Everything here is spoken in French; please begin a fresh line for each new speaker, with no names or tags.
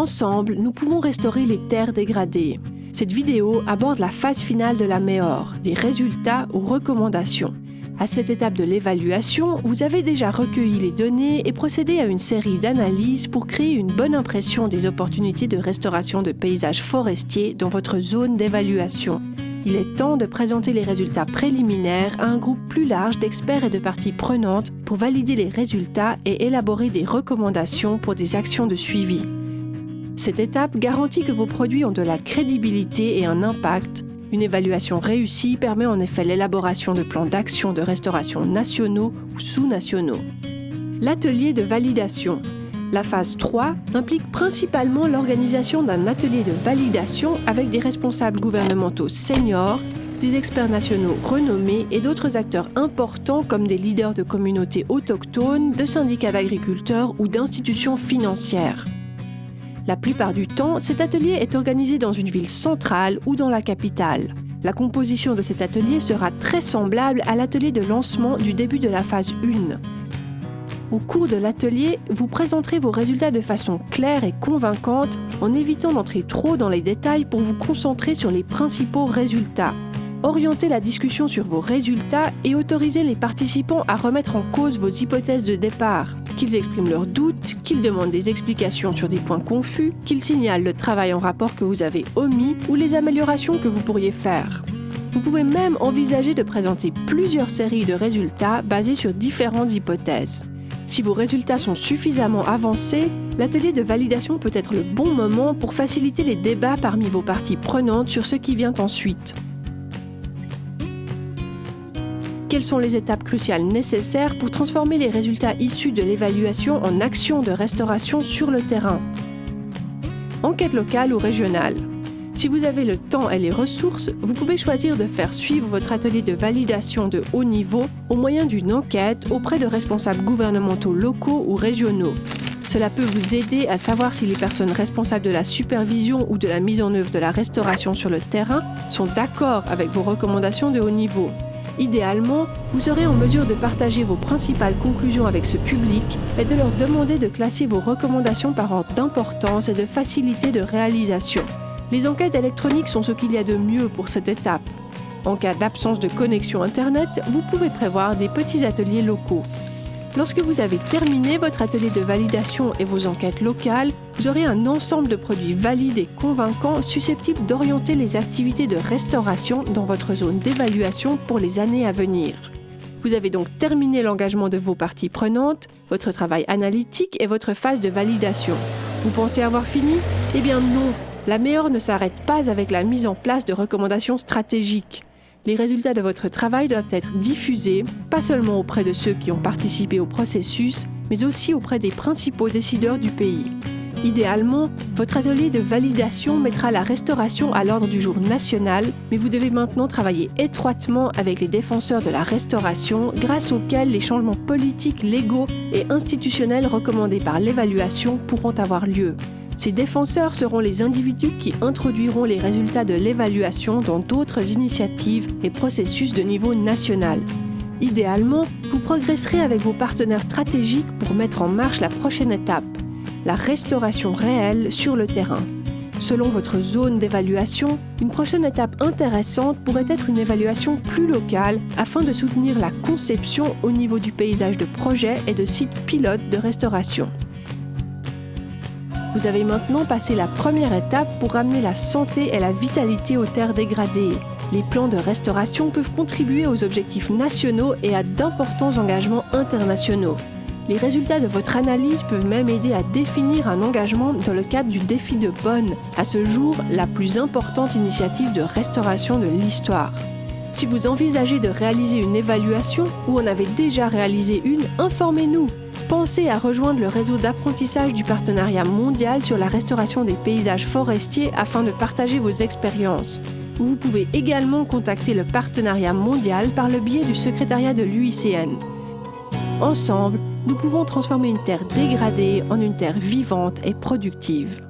Ensemble, nous pouvons restaurer les terres dégradées. Cette vidéo aborde la phase finale de la MEOR, des résultats aux recommandations. À cette étape de l'évaluation, vous avez déjà recueilli les données et procédé à une série d'analyses pour créer une bonne impression des opportunités de restauration de paysages forestiers dans votre zone d'évaluation. Il est temps de présenter les résultats préliminaires à un groupe plus large d'experts et de parties prenantes pour valider les résultats et élaborer des recommandations pour des actions de suivi. Cette étape garantit que vos produits ont de la crédibilité et un impact. Une évaluation réussie permet en effet l'élaboration de plans d'action de restauration nationaux ou sous-nationaux. L'atelier de validation. La phase 3 implique principalement l'organisation d'un atelier de validation avec des responsables gouvernementaux seniors, des experts nationaux renommés et d'autres acteurs importants comme des leaders de communautés autochtones, de syndicats d'agriculteurs ou d'institutions financières. La plupart du temps, cet atelier est organisé dans une ville centrale ou dans la capitale. La composition de cet atelier sera très semblable à l'atelier de lancement du début de la phase 1. Au cours de l'atelier, vous présenterez vos résultats de façon claire et convaincante en évitant d'entrer trop dans les détails pour vous concentrer sur les principaux résultats. Orientez la discussion sur vos résultats et autorisez les participants à remettre en cause vos hypothèses de départ, qu'ils expriment leurs doutes, qu'ils demandent des explications sur des points confus, qu'ils signalent le travail en rapport que vous avez omis ou les améliorations que vous pourriez faire. Vous pouvez même envisager de présenter plusieurs séries de résultats basés sur différentes hypothèses. Si vos résultats sont suffisamment avancés, l'atelier de validation peut être le bon moment pour faciliter les débats parmi vos parties prenantes sur ce qui vient ensuite. Quelles sont les étapes cruciales nécessaires pour transformer les résultats issus de l'évaluation en actions de restauration sur le terrain? Enquête locale ou régionale. Si vous avez le temps et les ressources, vous pouvez choisir de faire suivre votre atelier de validation de haut niveau au moyen d'une enquête auprès de responsables gouvernementaux locaux ou régionaux. Cela peut vous aider à savoir si les personnes responsables de la supervision ou de la mise en œuvre de la restauration sur le terrain sont d'accord avec vos recommandations de haut niveau. Idéalement, vous serez en mesure de partager vos principales conclusions avec ce public et de leur demander de classer vos recommandations par ordre d'importance et de facilité de réalisation. Les enquêtes électroniques sont ce qu'il y a de mieux pour cette étape. En cas d'absence de connexion Internet, vous pouvez prévoir des petits ateliers locaux. Lorsque vous avez terminé votre atelier de validation et vos enquêtes locales, vous aurez un ensemble de produits valides et convaincants susceptibles d'orienter les activités de restauration dans votre zone d'évaluation pour les années à venir. Vous avez donc terminé l'engagement de vos parties prenantes, votre travail analytique et votre phase de validation. Vous pensez avoir fini? Eh bien non, la MEOR ne s'arrête pas avec la mise en place de recommandations stratégiques. Les résultats de votre travail doivent être diffusés, pas seulement auprès de ceux qui ont participé au processus, mais aussi auprès des principaux décideurs du pays. Idéalement, votre atelier de validation mettra la restauration à l'ordre du jour national, mais vous devez maintenant travailler étroitement avec les défenseurs de la restauration, grâce auxquels les changements politiques, légaux et institutionnels recommandés par l'évaluation pourront avoir lieu. Ces défenseurs seront les individus qui introduiront les résultats de l'évaluation dans d'autres initiatives et processus de niveau national. Idéalement, vous progresserez avec vos partenaires stratégiques pour mettre en marche la prochaine étape, la restauration réelle sur le terrain. Selon votre zone d'évaluation, une prochaine étape intéressante pourrait être une évaluation plus locale afin de soutenir la conception au niveau du paysage de projets et de sites pilotes de restauration. Vous avez maintenant passé la première étape pour ramener la santé et la vitalité aux terres dégradées. Les plans de restauration peuvent contribuer aux objectifs nationaux et à d'importants engagements internationaux. Les résultats de votre analyse peuvent même aider à définir un engagement dans le cadre du défi de Bonn, à ce jour la plus importante initiative de restauration de l'histoire. Si vous envisagez de réaliser une évaluation ou en avez déjà réalisé une, informez-nous. Pensez à rejoindre le réseau d'apprentissage du Partenariat mondial sur la restauration des paysages forestiers afin de partager vos expériences. Vous pouvez également contacter le Partenariat mondial par le biais du secrétariat de l'UICN. Ensemble, nous pouvons transformer une terre dégradée en une terre vivante et productive.